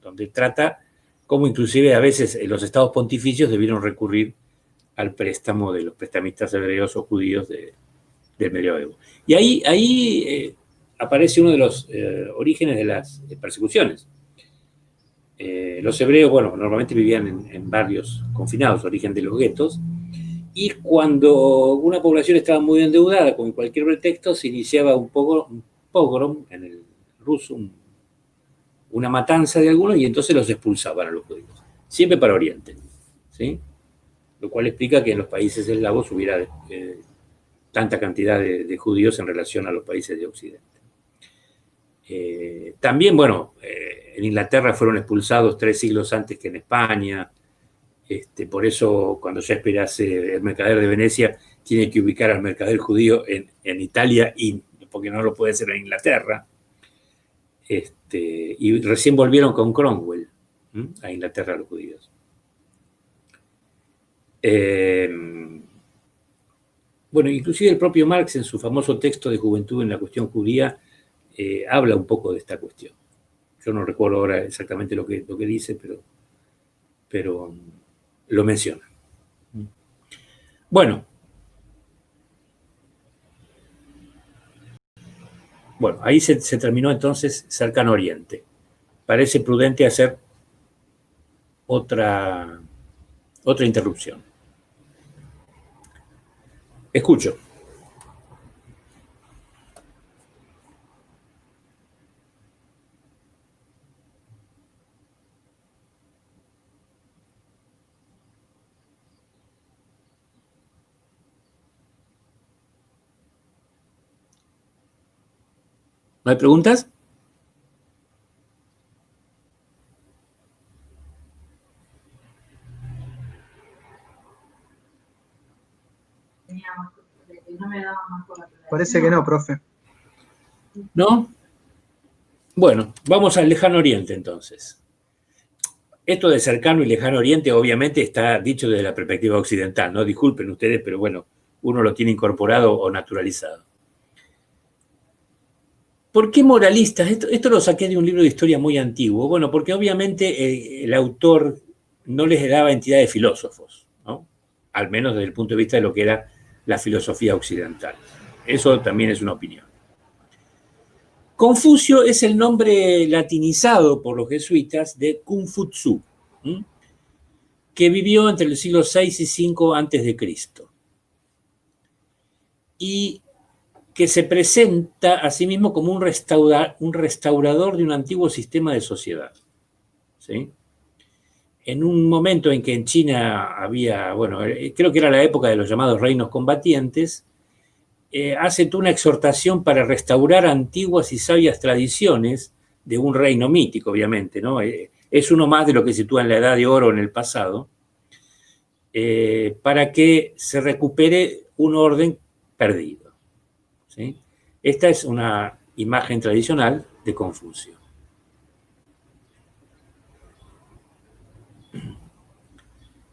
donde trata cómo inclusive a veces los estados pontificios debieron recurrir al préstamo de los prestamistas hebreos o judíos del medioevo. Y ahí aparece uno de los orígenes de las persecuciones. Los hebreos, bueno, normalmente vivían en barrios confinados, origen de los guetos, y cuando una población estaba muy endeudada, con cualquier pretexto, se iniciaba un pogrom, en el ruso, una matanza de algunos, y entonces los expulsaban a los judíos, siempre para Oriente, ¿sí? Lo cual explica que en los países eslavos hubiera tanta cantidad de judíos en relación a los países de Occidente. También, bueno, en Inglaterra fueron expulsados 3 siglos antes que en España. Por eso, cuando Shakespeare hace El mercader de Venecia, tiene que ubicar al mercader judío en Italia, porque no lo puede hacer en Inglaterra. Y recién volvieron con Cromwell a Inglaterra los judíos. Bueno, inclusive el propio Marx, en su famoso texto de Juventud en la cuestión judía, habla un poco de esta cuestión. Yo no recuerdo ahora exactamente lo que dice, pero lo menciona. Bueno, ahí se terminó entonces Cercano Oriente. Parece prudente hacer otra interrupción. Escucho. ¿No hay preguntas? Parece que no, profe. ¿No? Bueno, vamos al Lejano Oriente entonces. Esto de cercano y lejano Oriente obviamente está dicho desde la perspectiva occidental, ¿no? Disculpen ustedes, pero bueno, uno lo tiene incorporado o naturalizado. ¿Por qué moralistas? Esto lo saqué de un libro de historia muy antiguo. Bueno, porque obviamente el autor no les daba entidad de filósofos, ¿no? Al menos desde el punto de vista de lo que era la filosofía occidental. Eso también es una opinión. Confucio es el nombre latinizado por los jesuitas de Kung-Fu-Tzu, que vivió entre el siglo VI y V antes de Cristo. Y que se presenta a sí mismo como un restaurador de un antiguo sistema de sociedad. ¿Sí? En un momento en que en China había, bueno, creo que era la época de los llamados reinos combatientes, hace toda una exhortación para restaurar antiguas y sabias tradiciones de un reino mítico, obviamente, ¿no? Es uno más de lo que sitúa en la Edad de Oro en el pasado, para que se recupere un orden perdido, ¿sí? Esta es una imagen tradicional de Confucio.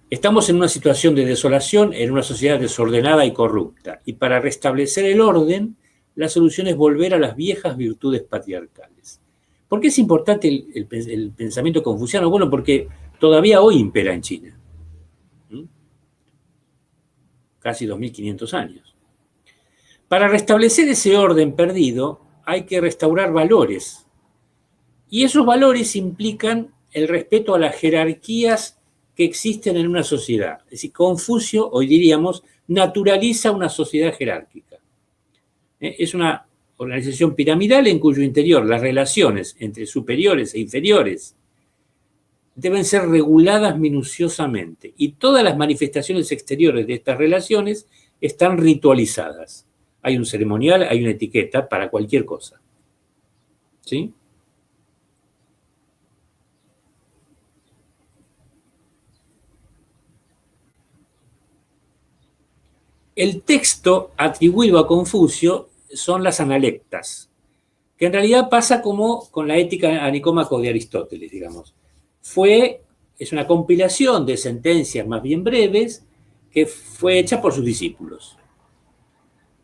Estamos en una situación de desolación, en una sociedad desordenada y corrupta, y para restablecer el orden, la solución es volver a las viejas virtudes patriarcales. ¿Por qué es importante el pensamiento confuciano? Bueno, porque todavía hoy impera en China. Casi 2500 años. Para restablecer ese orden perdido, hay que restaurar valores. Y esos valores implican el respeto a las jerarquías que existen en una sociedad. Es decir, Confucio, hoy diríamos, naturaliza una sociedad jerárquica. Es una organización piramidal en cuyo interior las relaciones entre superiores e inferiores deben ser reguladas minuciosamente y todas las manifestaciones exteriores de estas relaciones están ritualizadas. Hay un ceremonial, hay una etiqueta para cualquier cosa. ¿Sí? El texto atribuido a Confucio son las analectas, que en realidad pasa como con la ética a Nicómaco de Aristóteles, digamos. Es una compilación de sentencias más bien breves que fue hecha por sus discípulos.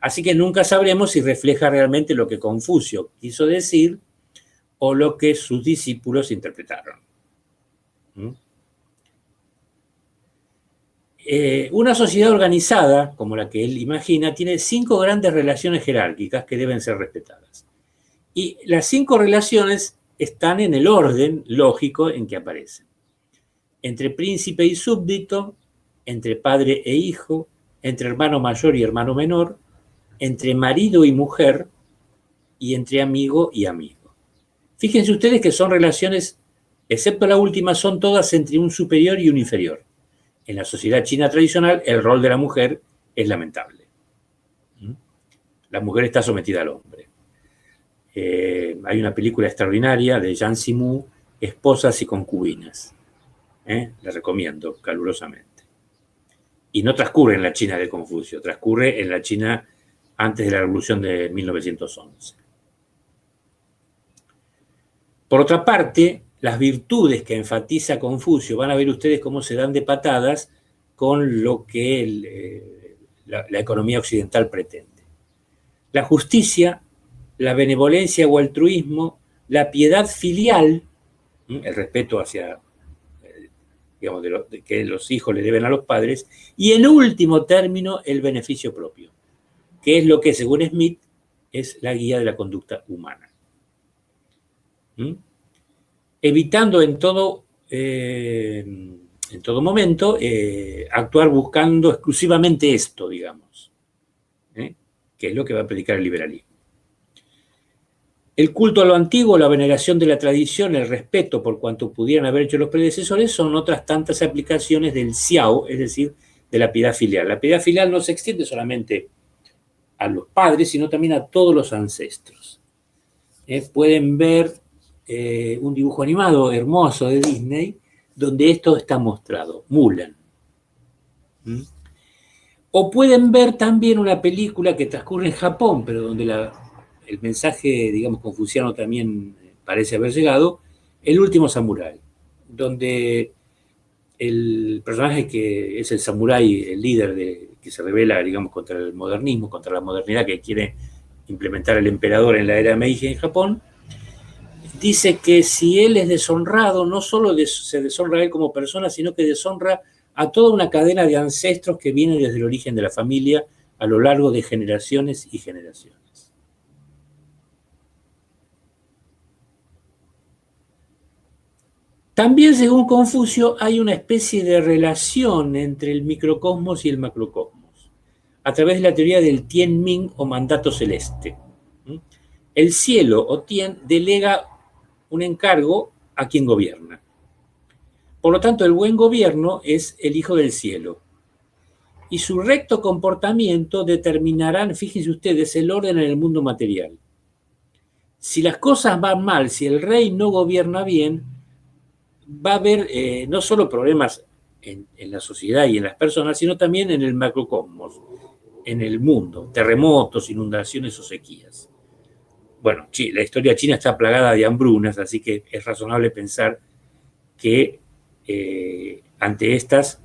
Así que nunca sabremos si refleja realmente lo que Confucio quiso decir o lo que sus discípulos interpretaron. Una sociedad organizada, como la que él imagina, tiene 5 grandes relaciones jerárquicas que deben ser respetadas. Y las 5 relaciones están en el orden lógico en que aparecen. Entre príncipe y súbdito, entre padre e hijo, entre hermano mayor y hermano menor, entre marido y mujer y entre amigo y amigo. Fíjense ustedes que son relaciones, excepto la última, son todas entre un superior y un inferior. En la sociedad china tradicional, el rol de la mujer es lamentable. La mujer está sometida al hombre. Hay una película extraordinaria de Zhang Yimou, Esposas y concubinas. La recomiendo calurosamente. Y no transcurre en la China de Confucio, transcurre en la China antes de la Revolución de 1911. Por otra parte, las virtudes que enfatiza Confucio, van a ver ustedes cómo se dan de patadas con lo que la economía occidental pretende. La justicia, la benevolencia o altruismo, la piedad filial, el respeto hacia, digamos, de que los hijos le deben a los padres, y en último término, el beneficio propio, que es lo que, según Smith, es la guía de la conducta humana. Evitando en todo momento actuar buscando exclusivamente esto, digamos, que es lo que va a predicar el liberalismo. El culto a lo antiguo, la veneración de la tradición, el respeto por cuanto pudieran haber hecho los predecesores son otras tantas aplicaciones del xiao, es decir, de la piedad filial. La piedad filial no se extiende solamente a los padres, sino también a todos los ancestros. Pueden ver un dibujo animado hermoso de Disney donde esto está mostrado, Mulan. O pueden ver también una película que transcurre en Japón, pero donde el mensaje, digamos, confuciano también parece haber llegado, El último samurái, donde el personaje que es el samurái, el líder que se revela, digamos, contra el modernismo, contra la modernidad que quiere implementar el emperador en la era Meiji en Japón, dice que si él es deshonrado, no solo se deshonra a él como persona, sino que deshonra a toda una cadena de ancestros que viene desde el origen de la familia a lo largo de generaciones y generaciones. También, según Confucio, hay una especie de relación entre el microcosmos y el macrocosmos, a través de la teoría del Tianming o mandato celeste. El cielo o Tien delega un encargo a quien gobierna. Por lo tanto, el buen gobierno es el hijo del cielo. y su recto comportamiento determinarán, fíjense ustedes, el orden en el mundo material. Si las cosas van mal, si el rey no gobierna bien, va a haber no solo problemas en la sociedad y en las personas, sino también en el macrocosmos, en el mundo, terremotos, inundaciones o sequías. Bueno, la historia china está plagada de hambrunas, así que es razonable pensar que ante estas,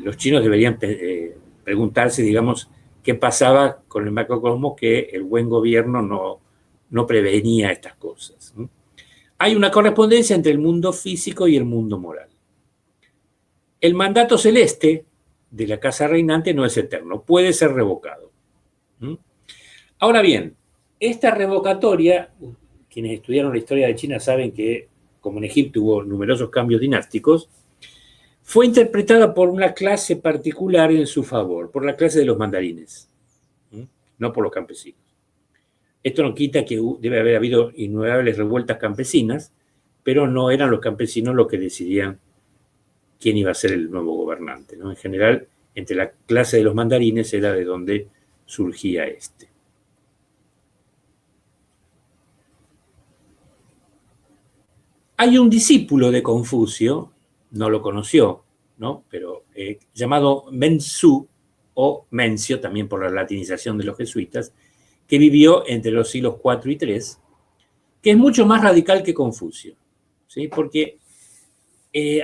los chinos deberían preguntarse, digamos, qué pasaba con el macrocosmos, que el buen gobierno no prevenía estas cosas. Hay una correspondencia entre el mundo físico y el mundo moral. El mandato celeste de la casa reinante no es eterno, puede ser revocado. Ahora bien, esta revocatoria, quienes estudiaron la historia de China saben que, como en Egipto hubo numerosos cambios dinásticos, fue interpretada por una clase particular en su favor, por la clase de los mandarines, no por los campesinos. Esto no quita que debe haber habido innumerables revueltas campesinas, pero no eran los campesinos los que decidían quién iba a ser el nuevo gobernante, ¿no? En general, entre la clase de los mandarines era de donde surgía este. Hay un discípulo de Confucio, no lo conoció, ¿no? Pero llamado Menzu, o Mencio, también por la latinización de los jesuitas, que vivió entre los siglos IV y III, que es mucho más radical que Confucio, ¿sí? Porque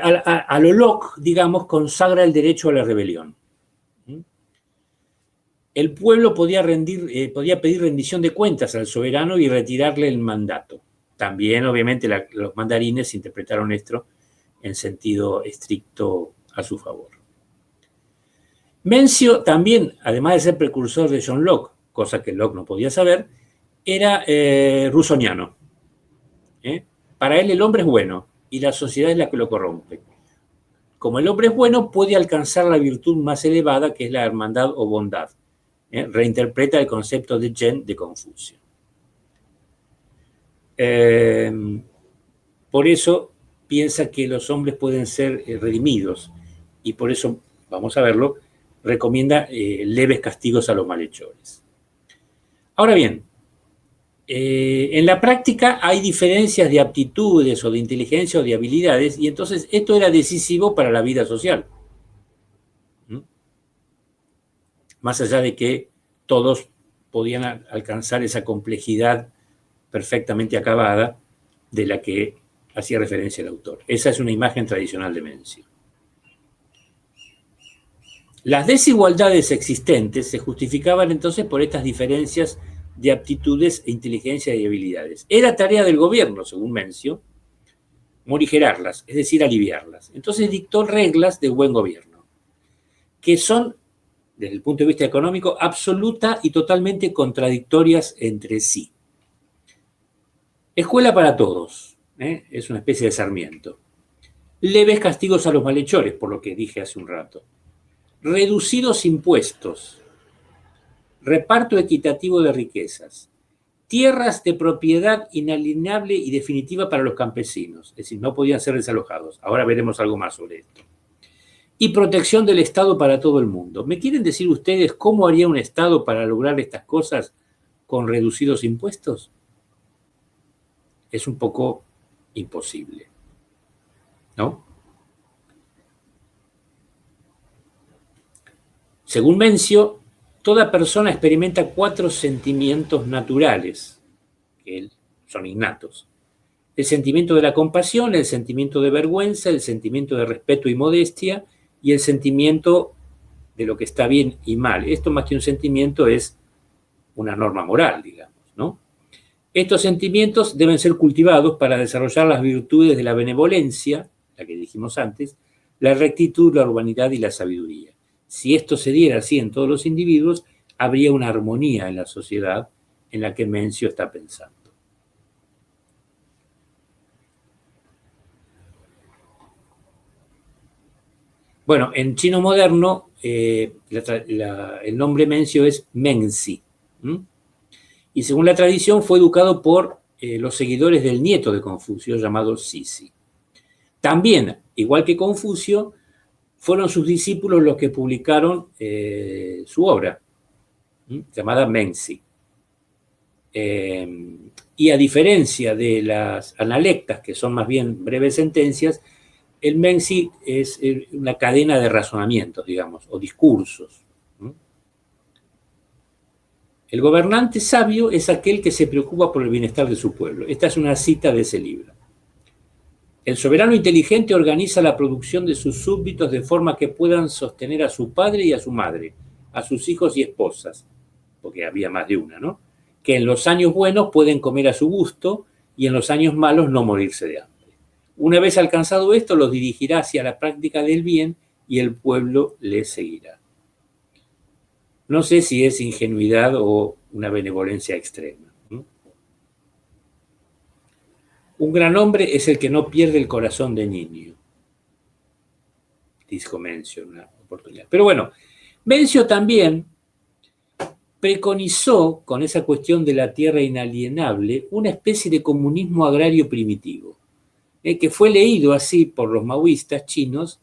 a lo Locke, digamos, consagra el derecho a la rebelión. El pueblo podía pedir rendición de cuentas al soberano y retirarle el mandato. También, obviamente, los mandarines interpretaron esto en sentido estricto a su favor. Mencio también, además de ser precursor de John Locke, cosa que Locke no podía saber, era rusoniano. Para él el hombre es bueno y la sociedad es la que lo corrompe. Como el hombre es bueno, puede alcanzar la virtud más elevada, que es la hermandad o bondad. Reinterpreta el concepto de Zhen de Confucio. Por eso piensa que los hombres pueden ser redimidos y por eso, vamos a verlo, recomienda leves castigos a los malhechores. Ahora bien, en la práctica hay diferencias de aptitudes o de inteligencia o de habilidades y entonces esto era decisivo para la vida social. Más allá de que todos podían alcanzar esa complejidad perfectamente acabada de la que hacía referencia el autor. Esa es una imagen tradicional de Mencio. Las desigualdades existentes se justificaban entonces por estas diferencias de aptitudes, inteligencia y habilidades. Era tarea del gobierno, según Mencio, morigerarlas, es decir, aliviarlas. Entonces dictó reglas de buen gobierno, que son, desde el punto de vista económico, absoluta y totalmente contradictorias entre sí. Escuela para todos, es una especie de Sarmiento. Leves castigos a los malhechores, por lo que dije hace un rato. Reducidos impuestos. Reparto equitativo de riquezas. Tierras de propiedad inalienable y definitiva para los campesinos, es decir, no podían ser desalojados. Ahora veremos algo más sobre esto. Y protección del Estado para todo el mundo. ¿Me quieren decir ustedes cómo haría un Estado para lograr estas cosas con reducidos impuestos? Es un poco imposible, ¿no? Según Mencio, toda persona experimenta 4 sentimientos naturales, que son innatos. El sentimiento de la compasión, el sentimiento de vergüenza, el sentimiento de respeto y modestia y el sentimiento de lo que está bien y mal. Esto, más que un sentimiento, es una norma moral, digamos, ¿no? Estos sentimientos deben ser cultivados para desarrollar las virtudes de la benevolencia, la que dijimos antes, la rectitud, la urbanidad y la sabiduría. Si esto se diera así en todos los individuos, habría una armonía en la sociedad en la que Mencio está pensando. Bueno, en chino moderno, el nombre Mencio es Menzi. Y según la tradición fue educado por los seguidores del nieto de Confucio, llamado Sisi. También, igual que Confucio, fueron sus discípulos los que publicaron su obra, llamada Menzi. Y a diferencia de las analectas, que son más bien breves sentencias, el Menzi es una cadena de razonamientos, digamos, o discursos. El gobernante sabio es aquel que se preocupa por el bienestar de su pueblo. Esta es una cita de ese libro. El soberano inteligente organiza la producción de sus súbditos de forma que puedan sostener a su padre y a su madre, a sus hijos y esposas, porque había más de una, ¿no? Que en los años buenos pueden comer a su gusto y en los años malos no morirse de hambre. Una vez alcanzado esto, los dirigirá hacia la práctica del bien y el pueblo le seguirá. No sé si es ingenuidad o una benevolencia extrema. Un gran hombre es el que no pierde el corazón de niño, dijo Mencio en una oportunidad. Pero bueno, Mencio también preconizó, con esa cuestión de la tierra inalienable, una especie de comunismo agrario primitivo, que fue leído así por los maoístas chinos